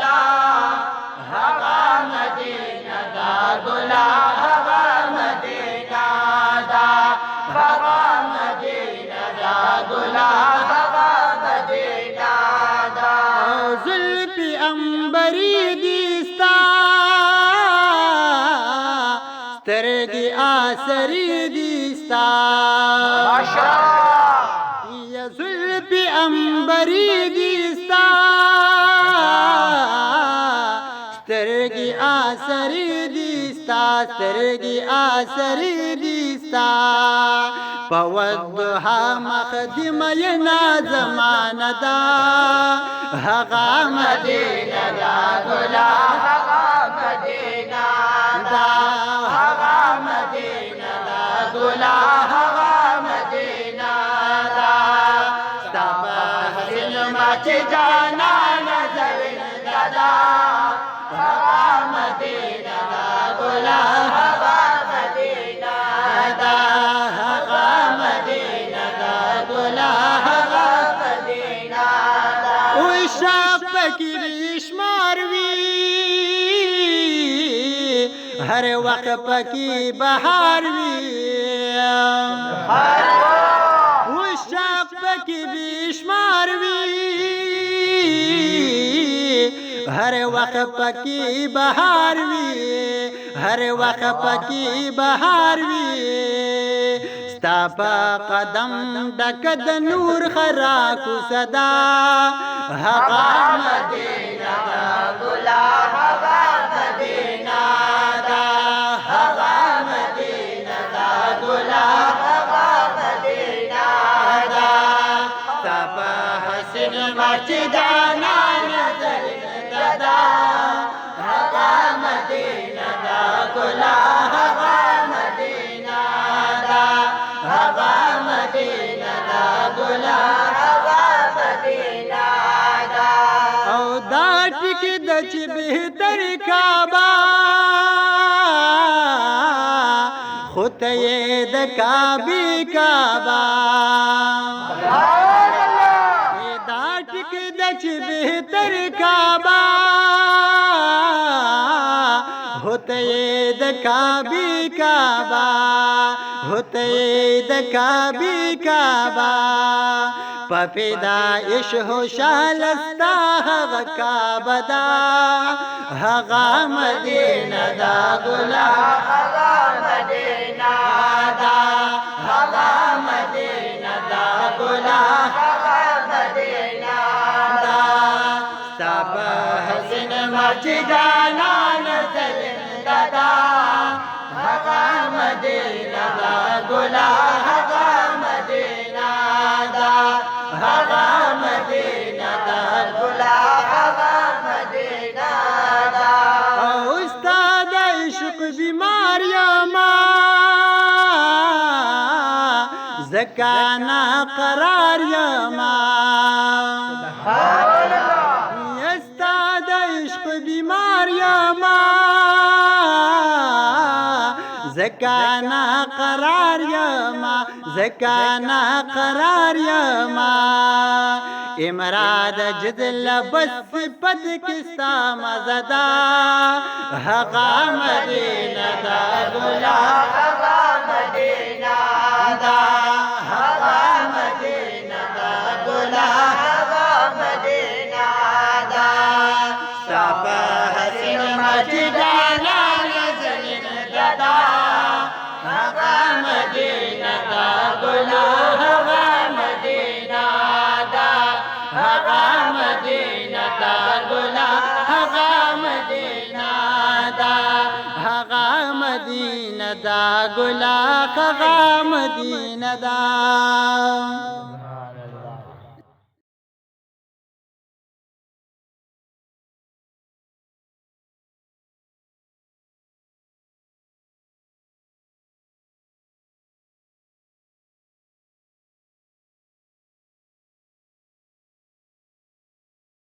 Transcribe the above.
دا هغه مدینه دا ګلا هغه مدینه دا هغه مدینه دا ګلا هغه مدینه دا زلف عنبري دي ستا سترګې آسري دي ستا یا زلف عنبري دي ستا سترګې آسري دي ستا سترګې آسري دي ستا په ودها مخدمه ینا زمانه دا هغه مدینه دا ګلا هغه مدینه دا هغه مدینه دا ګلا هغه مدینه دا ستا په حسن مچ جانا نظر دا هغه مدینه دا ګلا هغه مدینه دا هغه مدینه دا ګلا هغه مدینه دا شاق پکی بیشمار وی هر وقت پکی بهار وی شاق پکی بیشمار وی هر وقت پکی بهار وی هر وقت پکی بهار وی ستا په قدم ډک د نور خراکو صدا هغه مدینه دا ګلا هغه مدینه دا هغه مدینه دا ګلا هغه مدینه دا ستا په حسن مچ جانا نظر دا هغه مدینه دا ګلا هغه مدینه دا هغه مدینه دا ګلا هغه مدینه او دا ټکی د چې بهتر کعبه خو ته یې د کعبې کعبه دا ټکی د چې بهتر کعبه होते द काबी काबा होते द काबी काबा पफिदा इश हो शालस्ता हग काबदा हगा मदीना दा गुला हगा मदीना दा हगा मदीना दा गुला हगा मदीना दा सब हसन मच जाना नजर दादा हगा मदीना दा गुला हगा मदीना दा हगा मदीना दा गुला हगा मदीना दा उस्ताद इश्क बीमार यामा जकाना करार यामा उस्ताद इश्क बीमार यामा जकाना करार यामा जकाना करार यामा इमराद जदल बस पद किस्ता मजदा हगा मदीना दा गुला हगा मदीना दा हगा मदीना दा गुला हगा मदीना दा सब हसन मच जाना नजर दादा हगा मदीना दा गुला हगा मदीना दा हगा मदीना दा गुला हगा मदीना दा हगा मदीना दा गुला हगा मदीना दा